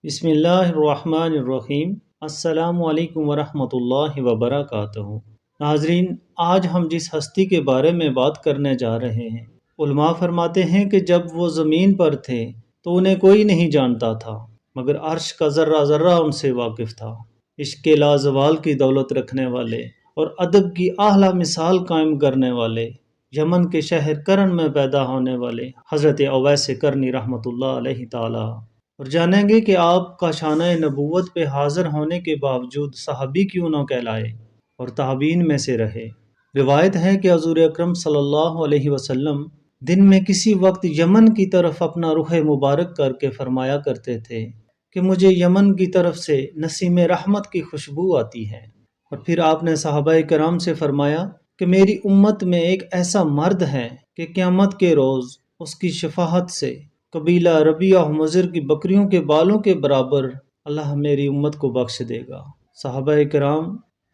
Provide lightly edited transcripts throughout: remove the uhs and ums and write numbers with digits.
بسم اللہ الرحمن الرحیم۔ السلام علیکم ورحمۃ اللہ وبرکاتہ۔ ناظرین، آج ہم جس ہستی کے بارے میں بات کرنے جا رہے ہیں، علماء فرماتے ہیں کہ جب وہ زمین پر تھے تو انہیں کوئی نہیں جانتا تھا، مگر عرش کا ذرہ ذرہ ان سے واقف تھا۔ عشق کے لازوال کی دولت رکھنے والے اور ادب کی اعلیٰ مثال قائم کرنے والے، یمن کے شہر کرن میں پیدا ہونے والے حضرت اویس کرنی رحمۃ اللہ علیہ تعالی، اور جانیں گے کہ آپ کا شانہ نبوت پہ حاضر ہونے کے باوجود صحابی کیوں نہ کہلائے اور تابعین میں سے رہے۔ روایت ہے کہ حضور اکرم صلی اللہ علیہ وسلم دن میں کسی وقت یمن کی طرف اپنا رخ مبارک کر کے فرمایا کرتے تھے کہ مجھے یمن کی طرف سے نسیم رحمت کی خوشبو آتی ہے، اور پھر آپ نے صحابہ کرام سے فرمایا کہ میری امت میں ایک ایسا مرد ہے کہ قیامت کے روز اس کی شفاعت سے قبیلہ ربیعہ مضر کی بکریوں کے بالوں کے برابر اللہ میری امت کو بخش دے گا۔ صحابہ کرام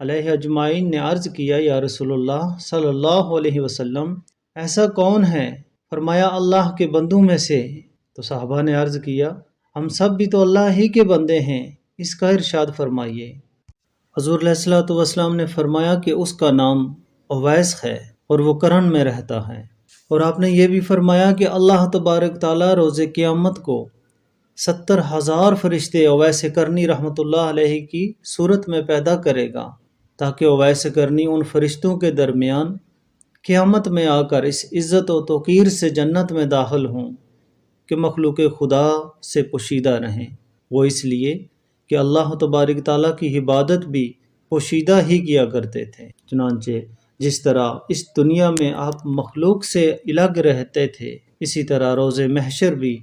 علیہ اجمعین نے عرض کیا، یا رسول اللہ صلی اللہ علیہ وسلم، ایسا کون ہے؟ فرمایا اللہ کے بندوں میں سے۔ تو صحابہ نے عرض کیا، ہم سب بھی تو اللہ ہی کے بندے ہیں، اس کا ارشاد فرمائیے۔ حضور علیہ الصلوۃ والسلام نے فرمایا کہ اس کا نام اویس ہے اور وہ کرن میں رہتا ہے، اور آپ نے یہ بھی فرمایا کہ اللہ تبارک تعالیٰ روز قیامت کو 70,000 فرشتے اویس کرنی رحمۃ اللہ علیہ کی صورت میں پیدا کرے گا، تاکہ اویس کرنی ان فرشتوں کے درمیان قیامت میں آ کر اس عزت و توقیر سے جنت میں داخل ہوں کہ مخلوق خدا سے پوشیدہ رہیں۔ وہ اس لیے کہ اللہ تبارک تعالیٰ کی عبادت بھی پوشیدہ ہی کیا کرتے تھے۔ چنانچہ جس طرح اس دنیا میں آپ مخلوق سے الگ رہتے تھے، اسی طرح روز محشر بھی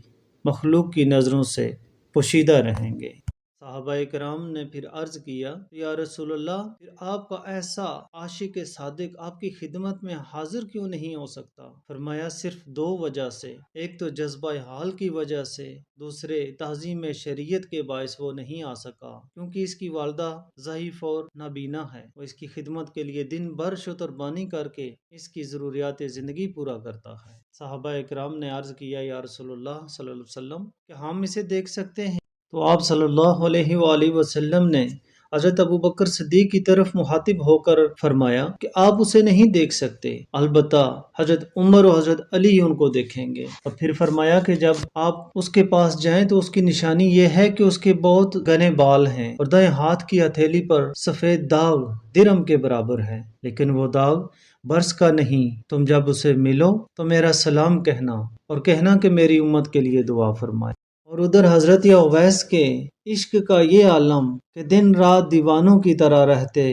مخلوق کی نظروں سے پوشیدہ رہیں گے۔ صحابہ کرام نے پھر عرض کیا، یا رسول اللہ، پھر آپ کا ایسا عاشق صادق آپ کی خدمت میں حاضر کیوں نہیں ہو سکتا؟ فرمایا صرف دو وجہ سے، ایک تو جذبہ حال کی وجہ سے، دوسرے تعظیم شریعت کے باعث وہ نہیں آ سکا کیونکہ اس کی والدہ ضعیف اور نابینا ہے۔ وہ اس کی خدمت کے لیے دن بھر شتربانی کر کے اس کی ضروریات زندگی پورا کرتا ہے۔ صحابہ اکرام نے عرض کیا، یا رسول اللہ صلی اللہ علیہ وسلم، کہ ہم اسے دیکھ سکتے ہیں؟ تو آپ صلی اللہ علیہ وآلہ وسلم نے حضرت ابوبکر صدیق کی طرف مخاطب ہو کر فرمایا کہ آپ اسے نہیں دیکھ سکتے، البتہ حضرت عمر و حضرت علی ان کو دیکھیں گے۔ اور پھر فرمایا کہ جب آپ اس کے پاس جائیں تو اس کی نشانی یہ ہے کہ اس کے بہت گھنے بال ہیں اور دائیں ہاتھ کی ہتھیلی پر سفید داغ درہم کے برابر ہے، لیکن وہ داغ برس کا نہیں۔ تم جب اسے ملو تو میرا سلام کہنا اور کہنا کہ میری امت کے لیے دعا فرمائے۔ اور ادھر حضرت اویس کے عشق کا یہ عالم کہ دن رات دیوانوں کی طرح رہتے،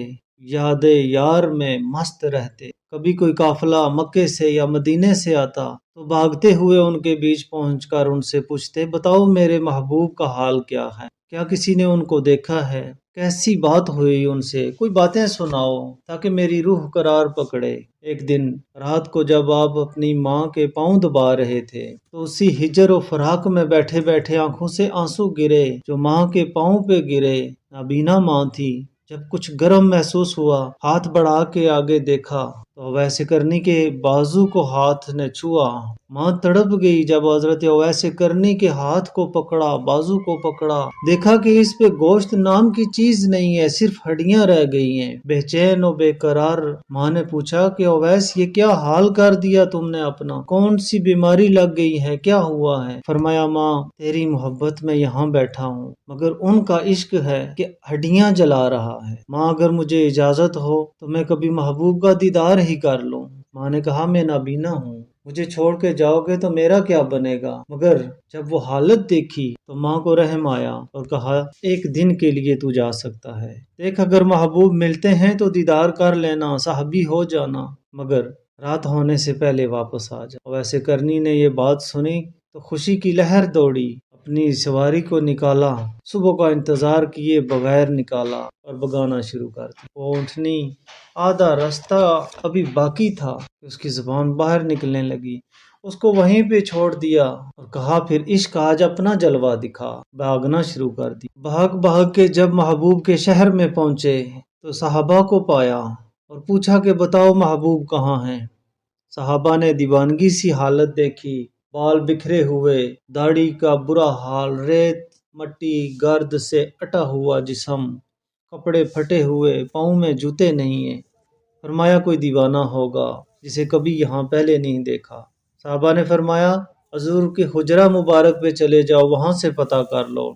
یاد یار میں مست رہتے۔ کبھی کوئی قافلہ مکے سے یا مدینے سے آتا تو بھاگتے ہوئے ان کے بیچ پہنچ کر ان سے پوچھتے، بتاؤ میرے محبوب کا حال کیا ہے؟ کیا کسی نے ان کو دیکھا ہے؟ کیسی بات ہوئی ان سے؟ کوئی باتیں سناؤ تاکہ میری روح قرار پکڑے۔ ایک دن رات کو جب آپ اپنی ماں کے پاؤں دبا رہے تھے تو اسی ہجر و فراق میں بیٹھے بیٹھے آنکھوں سے آنسو گرے جو ماں کے پاؤں پہ گرے۔ نابینا ماں تھی۔ جب کچھ گرم محسوس ہوا، ہاتھ بڑھا کے آگے دیکھا تو اویس کرنی کے بازو کو ہاتھ نے چھوا۔ ماں تڑپ گئی۔ جب حضرت اویس کرنی کے ہاتھ کو پکڑا، بازو کو پکڑا، دیکھا کہ اس پہ گوشت نام کی چیز نہیں ہے، صرف ہڈیاں رہ گئی ہیں۔ بے چین و بے قرار ماں نے پوچھا کہ اویس، یہ کیا حال کر دیا تم نے اپنا؟ کون سی بیماری لگ گئی ہے؟ کیا ہوا ہے؟ فرمایا، ماں تیری محبت میں یہاں بیٹھا ہوں، مگر ان کا عشق ہے کہ ہڈیاں جلا رہا ہے۔ ماں اگر مجھے اجازت ہو تو میں کبھی محبوب کا دیدار ہی کر لوں۔ ماں نے کہا، میں نابینا ہوں، مجھے چھوڑ کے جاؤ گے تو میرا کیا بنے گا؟ مگر جب وہ حالت دیکھی تو ماں کو رحم آیا اور کہا، ایک دن کے لیے تو جا سکتا ہے، دیکھ اگر محبوب ملتے ہیں تو دیدار کر لینا، صحابی ہو جانا، مگر رات ہونے سے پہلے واپس آ جا۔ ویسے کرنی نے یہ بات سنی تو خوشی کی لہر دوڑی، اپنی سواری کو نکالا، صبح کا انتظار کیے بغیر نکالا اور بگانا شروع کر دیا۔ وہ اونٹنی آدھا رستہ ابھی باقی تھا کہ اس کی زبان باہر نکلنے لگی، اس کو وہیں پہ چھوڑ دیا اور کہا، پھر عشق آج اپنا جلوہ دکھا۔ بھاگنا شروع کر دی۔ بھاگ بھاگ کے جب محبوب کے شہر میں پہنچے تو صحابہ کو پایا اور پوچھا کہ بتاؤ محبوب کہاں ہیں؟ صحابہ نے دیوانگی سی حالت دیکھی، بال بکھرے ہوئے، داڑھی کا برا حال، ریت مٹی گرد سے اٹا ہوا جسم، کپڑے پھٹے ہوئے، پاؤں میں جوتے نہیں ہیں۔ فرمایا کوئی دیوانہ ہوگا جسے کبھی یہاں پہلے نہیں دیکھا۔ صحابہ نے فرمایا حضور کے حجرہ مبارک پہ چلے جاؤ، وہاں سے پتہ کر لو۔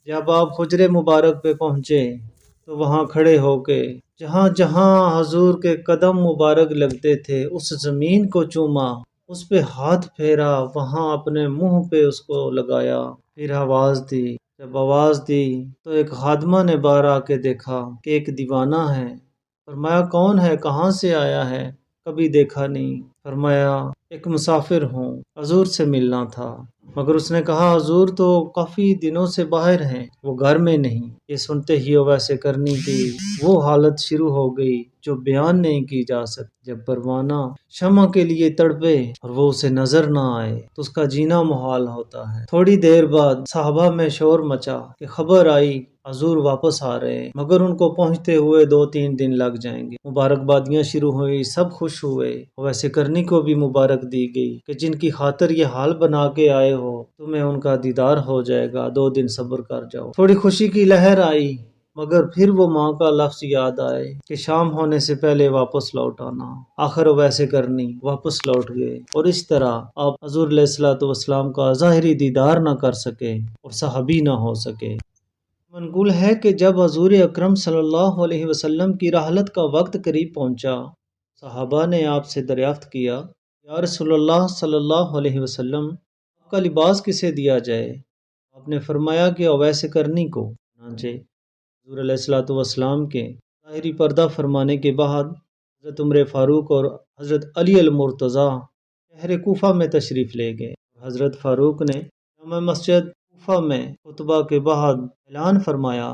جب آپ حجرے مبارک پہ پہنچے تو وہاں کھڑے ہو کے جہاں جہاں حضور کے قدم مبارک لگتے تھے اس زمین کو چوما، اس پہ ہاتھ پھیرا، وہاں اپنے منہ پہ اس کو لگایا، پھر آواز دی۔ جب آواز دی تو ایک خادمہ نے باہر آ کے دیکھا کہ ایک دیوانہ ہے۔ فرمایا کون ہے، کہاں سے آیا ہے، کبھی دیکھا نہیں۔ فرمایا ایک مسافر ہوں، حضور سے ملنا تھا۔ مگر اس نے کہا حضور تو کافی دنوں سے باہر ہیں، وہ گھر میں نہیں۔ یہ سنتے ہی ویسے کرنی کی وہ حالت شروع ہو گئی جو بیان نہیں کی جا سکتی۔ جب پروانہ شمع کے لیے تڑپے اور وہ اسے نظر نہ آئے تو اس کا جینا محال ہوتا ہے۔ تھوڑی دیر بعد صحابہ میں شور مچا کہ خبر آئی حضور واپس آ رہے ہیں، مگر ان کو پہنچتے ہوئے 2-3 دن لگ جائیں گے۔ مبارکبادیاں شروع ہوئی، سب خوش ہوئے۔ ویسے کرنی کو بھی مبارک دی گئی کہ جن کی خاطر یہ حال بنا کے آئے ہو تمہیں ان کا دیدار ہو جائے گا، 2 دن صبر کر جاؤ۔ تھوڑی خوشی کی لہر آئی، مگر پھر وہ ماں کا لفظ یاد آئے کہ شام ہونے سے پہلے واپس لوٹ آنا۔ آخر ویسے کرنی واپس لوٹ گئے اور اس طرح آپ حضور علیہ الصلوۃ والسلام کا ظاہری دیدار نہ کر سکے اور صحابی نہ ہو سکے۔ منقول ہے کہ جب حضور اکرم صلی اللہ علیہ وسلم کی رحلت کا وقت قریب پہنچا، صحابہ نے آپ سے دریافت کیا یا رسول اللہ صلی اللہ علیہ وسلم آپ کا لباس کسے دیا جائے؟ آپ نے فرمایا کہ اویس کرنی کو۔ چنانچہ حضور علیہ الصلوۃ والسلام کے ظاہری پردہ فرمانے کے بعد حضرت عمر فاروق اور حضرت علی المرتضیٰ شہر کوفہ میں تشریف لے گئے۔ حضرت فاروق نے جامع مسجد کوفہ میں خطبہ کے بعد اعلان فرمایا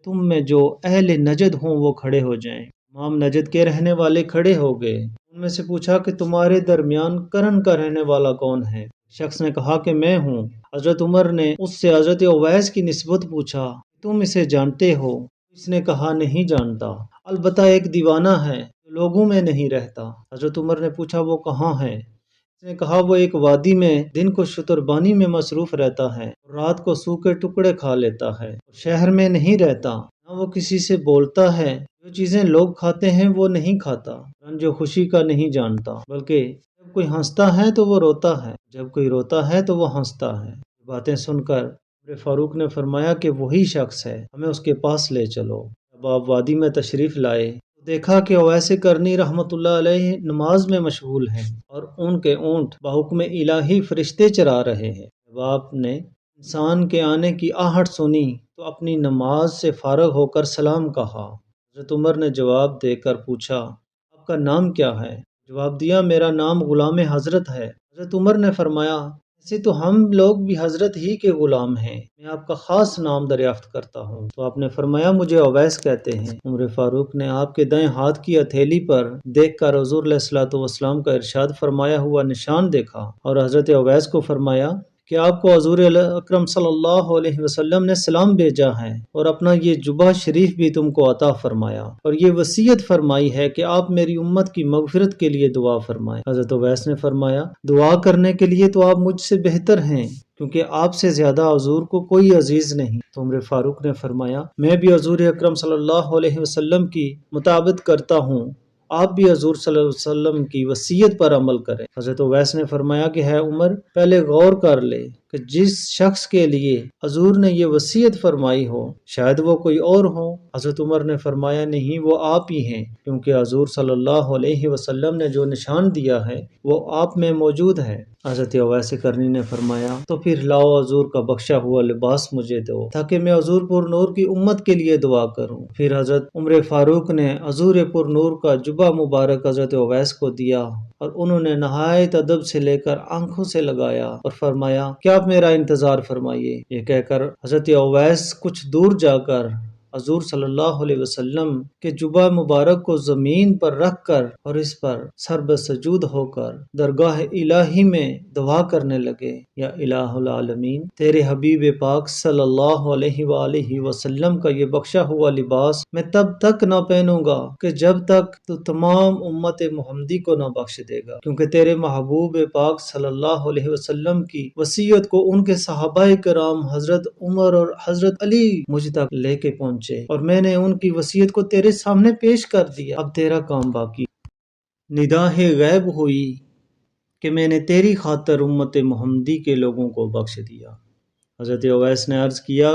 تم میں جو اہل نجد ہوں وہ کھڑے ہو جائیں۔ تمام نجد کے رہنے والے کھڑے ہو گئے۔ ان میں سے پوچھا کہ تمہارے درمیان کرن کا رہنے والا کون ہے؟ شخص نے کہا کہ میں ہوں۔ حضرت عمر نے اس سے حضرت اویس کی نسبت پوچھا تم اسے جانتے ہو؟ اس نے کہا نہیں جانتا، البتہ ایک دیوانہ ہے جو لوگوں میں نہیں رہتا۔ حضرت عمر نے پوچھا وہ کہاں ہے؟ اس نے کہا وہ ایک وادی میں دن کو شتربانی میں مصروف رہتا ہے اور رات کو سوکھے ٹکڑے کھا لیتا ہے، شہر میں نہیں رہتا، نہ وہ کسی سے بولتا ہے، جو چیزیں لوگ کھاتے ہیں وہ نہیں کھاتا، رنج و خوشی کا نہیں جانتا، بلکہ جب کوئی ہنستا ہے تو وہ روتا ہے، جب کوئی روتا ہے تو وہ ہنستا ہے۔ باتیں سن کر عمر فاروق نے فرمایا کہ وہی شخص ہے، ہمیں اس کے پاس لے چلو۔ جب آپ وادی میں تشریف لائے تو دیکھا کہ اویس کرنی رحمۃ اللہ علیہ نماز میں مشغول ہیں اور ان کے اونٹ بحکم الہی فرشتے چرا رہے ہیں۔ جب آپ نے انسان کے آنے کی آہٹ سنی تو اپنی نماز سے فارغ ہو کر سلام کہا۔ حضرت عمر نے جواب دے کر پوچھا آپ کا نام کیا ہے؟ جواب دیا میرا نام غلام حضرت ہے۔ حضرت عمر نے فرمایا ایسے تو ہم لوگ بھی حضرت ہی کے غلام ہیں، میں آپ کا خاص نام دریافت کرتا ہوں۔ تو آپ نے فرمایا مجھے اویس کہتے ہیں۔ عمر فاروق نے آپ کے دائیں ہاتھ کی ہتھیلی پر دیکھ کر حضور علیہ الصلوۃ والسلام کا ارشاد فرمایا ہوا نشان دیکھا اور حضرت اویس کو فرمایا کہ آپ کو حضور اکرم صلی اللہ علیہ وسلم نے سلام بھیجا ہے اور اپنا یہ جبہ شریف بھی تم کو عطا فرمایا اور یہ وصیت فرمائی ہے کہ آپ میری امت کی مغفرت کے لیے دعا فرمائیں۔ حضرت اویس نے فرمایا دعا کرنے کے لیے تو آپ مجھ سے بہتر ہیں، کیونکہ آپ سے زیادہ حضور کو کوئی عزیز نہیں۔ تو عمر فاروق نے فرمایا میں بھی حضور اکرم صلی اللہ علیہ وسلم کی مطابقت کرتا ہوں، آپ بھی حضور صلی اللہ علیہ وسلم کی وصیت پر عمل کریں۔ حضرت اویس نے فرمایا کہ ہے عمر پہلے غور کر لے کہ جس شخص کے لیے حضور نے یہ وصیت فرمائی ہو شاید وہ کوئی اور ہو۔ حضرت عمر نے فرمایا نہیں وہ آپ ہی ہیں، کیونکہ حضور صلی اللہ علیہ وسلم نے جو نشان دیا ہے وہ آپ میں موجود ہے۔ حضرت اویس کرنی نے فرمایا تو پھر لاؤ حضور کا بخشا ہوا لباس مجھے دو تاکہ میں حضور پر نور کی امت کے لیے دعا کروں۔ پھر حضرت عمر فاروق نے حضور پر نور کا جبہ مبارک حضرت اویس کو دیا اور انہوں نے نہایت ادب سے لے کر آنکھوں سے لگایا اور فرمایا کہ آپ میرا انتظار فرمائیے۔ یہ کہہ کر حضرت اویس کچھ دور جا کر حضور صلی اللہ علیہ وسلم کے جبہ مبارک کو زمین پر رکھ کر اور اس پر سر بسجود ہو کر درگاہ الہی میں دعا کرنے لگے، یا الہ العالمین، تیرے حبیب پاک صلی اللہ علیہ وآلہ وسلم کا یہ بخشا ہوا لباس میں تب تک نہ پہنوں گا کہ جب تک تو تمام امت محمدی کو نہ بخش دے گا، کیونکہ تیرے محبوب پاک صلی اللہ علیہ وسلم کی وصیت کو ان کے صحابہ کرام حضرت عمر اور حضرت علی مجھ تک لے کے پہنچے، اور میں نے ان کی وصیت کو تیرے سامنے پیش کر دیا، اب تیرا کام باقی۔ نداہ غیب ہوئی کہ میں نے تیری خاطر امت محمدی کے لوگوں کو بخش دیا۔ حضرت اویس نے عرض کیا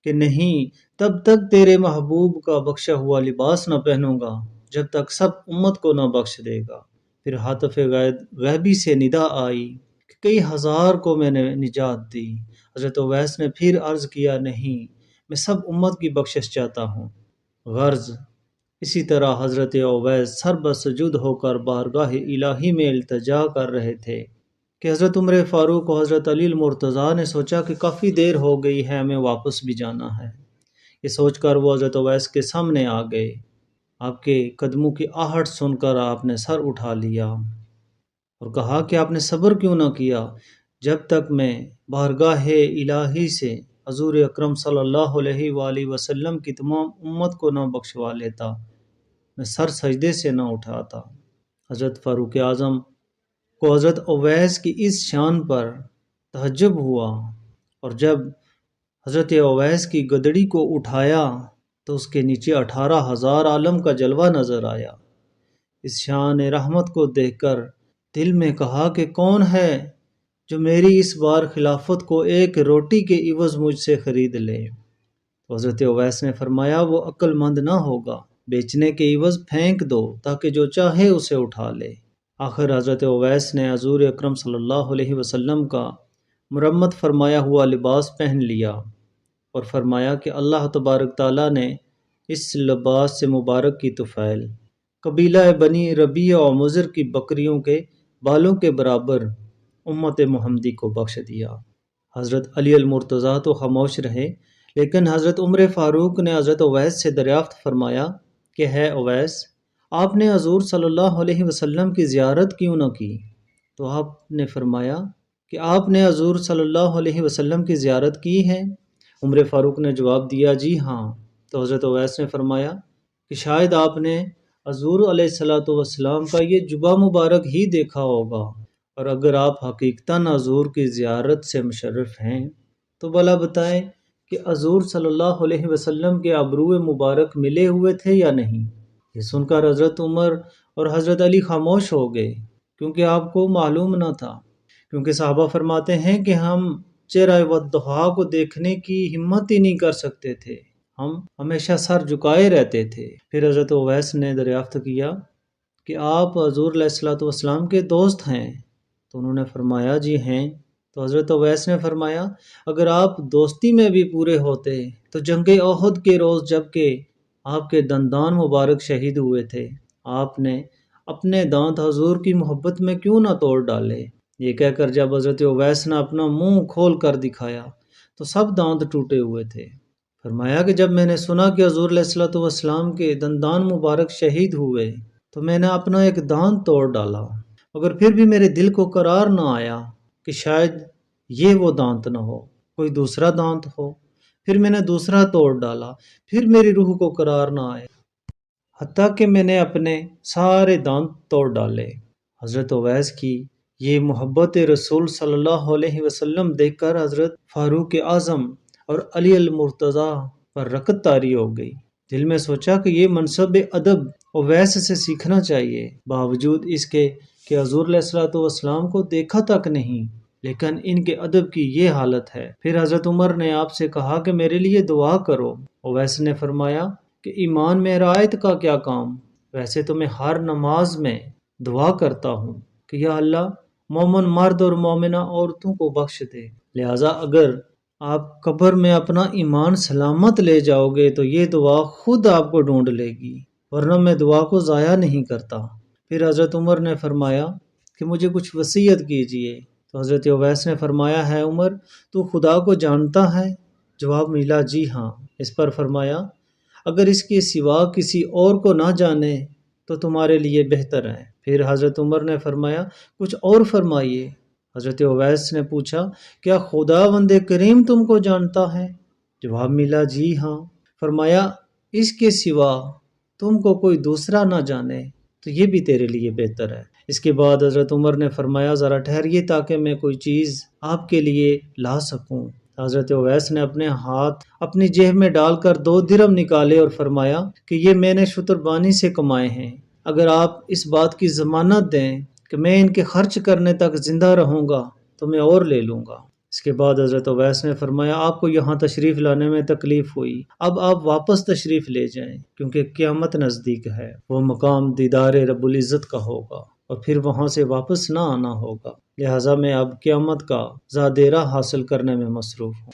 کہ نہیں، تب تک تیرے محبوب کا بخشا ہوا لباس نہ پہنوں گا جب تک سب امت کو نہ بخش دے گا۔ پھر ہاتف غیبی سے ندا آئی کہ کئی ہزار کو میں نے نجات دی۔ حضرت اویس نے پھر عرض کیا، نہیں، میں سب امت کی بخشش چاہتا ہوں۔ غرض اسی طرح حضرت اویس سر بسجود ہو کر بارگاہ الہی میں التجا کر رہے تھے کہ حضرت عمر فاروق و حضرت علی المرتضیٰ نے سوچا کہ کافی دیر ہو گئی ہے، ہمیں واپس بھی جانا ہے۔ یہ سوچ کر وہ حضرت اویس کے سامنے آ گئے۔ آپ کے قدموں کی آہٹ سن کر آپ نے سر اٹھا لیا اور کہا کہ آپ نے صبر کیوں نہ کیا جب تک میں بارگاہ الہی سے حضور اکرم صلی اللہ علیہ وآلہ وسلم کی تمام امت کو نہ بخشوا لیتا، میں سر سجدے سے نہ اٹھاتا۔ حضرت فاروق اعظم کو حضرت اویس کی اس شان پر تعجب ہوا، اور جب حضرت اویس کی گدڑی کو اٹھایا تو اس کے نیچے 18,000 عالم کا جلوہ نظر آیا۔ اس شان رحمت کو دیکھ کر دل میں کہا کہ کون ہے جو میری اس بار خلافت کو ایک روٹی کے عوض مجھ سے خرید لے؟ تو حضرت اویس نے فرمایا، وہ عقل مند نہ ہوگا، بیچنے کے عوض پھینک دو تاکہ جو چاہے اسے اٹھا لے۔ آخر حضرت اویس نے حضور اکرم صلی اللہ علیہ وسلم کا مرمت فرمایا ہوا لباس پہن لیا اور فرمایا کہ اللہ تبارک تعالیٰ نے اس لباس سے مبارک کی طفیل قبیلہ بنی ربیعہ و مضر کی بکریوں کے بالوں کے برابر امت محمدی کو بخش دیا۔ حضرت علی المرتضیٰ تو خاموش رہے، لیکن حضرت عمر فاروق نے حضرت اویس سے دریافت فرمایا کہ ہے اویس، آپ نے حضور صلی اللہ علیہ وسلم کی زیارت کیوں نہ کی؟ تو آپ نے فرمایا کہ آپ نے حضور صلی اللہ علیہ وسلم کی زیارت کی ہے؟ عمر فاروق نے جواب دیا، جی ہاں۔ تو حضرت اویس نے فرمایا کہ شاید آپ نے حضور علیہ السلام کا یہ جبہ مبارک ہی دیکھا ہوگا، اور اگر آپ حقیقتاً حضور کی زیارت سے مشرف ہیں تو بھلا بتائیں کہ حضور صلی اللہ علیہ وسلم کے ابرو مبارک ملے ہوئے تھے یا نہیں؟ یہ سن کر حضرت عمر اور حضرت علی خاموش ہو گئے، کیونکہ آپ کو معلوم نہ تھا، کیونکہ صحابہ فرماتے ہیں کہ ہم چہرہ وضحا کو دیکھنے کی ہمت ہی نہیں کر سکتے تھے، ہم ہمیشہ سر جھکائے رہتے تھے۔ پھر حضرت اویس نے دریافت کیا کہ آپ حضور علیہ السلام کے دوست ہیں؟ تو انہوں نے فرمایا، جی ہیں۔ تو حضرت اویس نے فرمایا، اگر آپ دوستی میں بھی پورے ہوتے تو جنگ احد کے روز جب کہ آپ کے دندان مبارک شہید ہوئے تھے، آپ نے اپنے دانت حضور کی محبت میں کیوں نہ توڑ ڈالے؟ یہ کہہ کر جب حضرت اویس نے اپنا منہ کھول کر دکھایا تو سب دانت ٹوٹے ہوئے تھے۔ فرمایا کہ جب میں نے سنا کہ حضور علیہ السلام کے دندان مبارک شہید ہوئے تو میں نے اپنا ایک دانت توڑ ڈالا، مگر پھر بھی میرے دل کو قرار نہ آیا کہ شاید یہ وہ دانت نہ ہو، کوئی دوسرا دانت ہو۔ پھر میں نے دوسرا توڑ ڈالا، پھر میری روح کو قرار نہ آیا، حتیٰ کہ میں نے اپنے سارے دانت توڑ ڈالے۔ حضرت اویس کی یہ محبت رسول صلی اللہ علیہ وسلم دیکھ کر حضرت فاروق اعظم اور علی المرتضیٰ پر رکت طاری ہو گئی۔ دل میں سوچا کہ یہ منصب ادب اویس سے سیکھنا چاہیے، باوجود اس کے کہ حضور علیہ السلام کو دیکھا تک نہیں، لیکن ان کے ادب کی یہ حالت ہے۔ پھر حضرت عمر نے آپ سے کہا کہ میرے لیے دعا کرو۔ اویس نے فرمایا کہ ایمان میں رعایت کا کیا کام، ویسے تو میں ہر نماز میں دعا کرتا ہوں کہ یا اللہ مومن مرد اور مومنہ عورتوں کو بخش دے، لہٰذا اگر آپ قبر میں اپنا ایمان سلامت لے جاؤ گے تو یہ دعا خود آپ کو ڈھونڈ لے گی، ورنہ میں دعا کو ضائع نہیں کرتا۔ پھر حضرت عمر نے فرمایا کہ مجھے کچھ وصیت کیجیے۔ تو حضرت اویس نے فرمایا، ہے عمر، تو خدا کو جانتا ہے؟ جواب ملا، جی ہاں۔ اس پر فرمایا، اگر اس کے سوا کسی اور کو نہ جانے تو تمہارے لیے بہتر ہے۔ پھر حضرت عمر نے فرمایا کچھ اور فرمائیے۔ حضرت اویس نے پوچھا کیا خداوند کریم تم کو جانتا ہے؟ جواب ملا جی ہاں۔ فرمایا اس کے سوا تم کو کوئی دوسرا نہ جانے تو یہ بھی تیرے لیے بہتر ہے۔ اس کے بعد حضرت عمر نے فرمایا ذرا ٹھہریے تاکہ میں کوئی چیز آپ کے لیے لا سکوں۔ حضرت اویس نے اپنے ہاتھ اپنی جیب میں ڈال کر 2 درہم نکالے اور فرمایا کہ یہ میں نے شتربانی سے کمائے ہیں، اگر آپ اس بات کی ضمانت دیں کہ میں ان کے خرچ کرنے تک زندہ رہوں گا تو میں اور لے لوں گا۔ اس کے بعد حضرت اویس نے فرمایا آپ کو یہاں تشریف لانے میں تکلیف ہوئی، اب آپ واپس تشریف لے جائیں کیونکہ قیامت نزدیک ہے، وہ مقام دیدار رب العزت کا ہوگا اور پھر وہاں سے واپس نہ آنا ہوگا، لہٰذا میں اب قیامت کا زادیرہ حاصل کرنے میں مصروف ہوں۔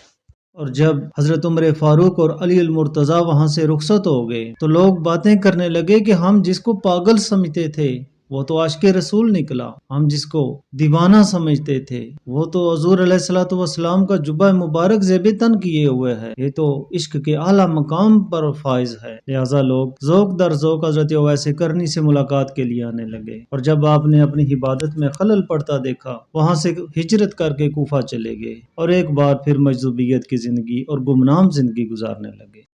اور جب حضرت عمر فاروق اور علی المرتضیٰ وہاں سے رخصت ہو گئے تو لوگ باتیں کرنے لگے کہ ہم جس کو پاگل سمجھتے تھے وہ تو عاشق رسول نکلا، ہم جس کو دیوانہ سمجھتے تھے وہ تو حضور علیہ الصلوۃ والسلام کا جبہ مبارک زیب تن کیے ہوئے ہے، یہ تو عشق کے اعلیٰ مقام پر فائز ہے۔ لہٰذا لوگ ذوق در ذوق حضرت اویس کرنی سے ملاقات کے لیے آنے لگے، اور جب آپ نے اپنی عبادت میں خلل پڑتا دیکھا وہاں سے ہجرت کر کے کوفہ چلے گئے اور ایک بار پھر مجذوبیت کی زندگی اور گمنام زندگی گزارنے لگے۔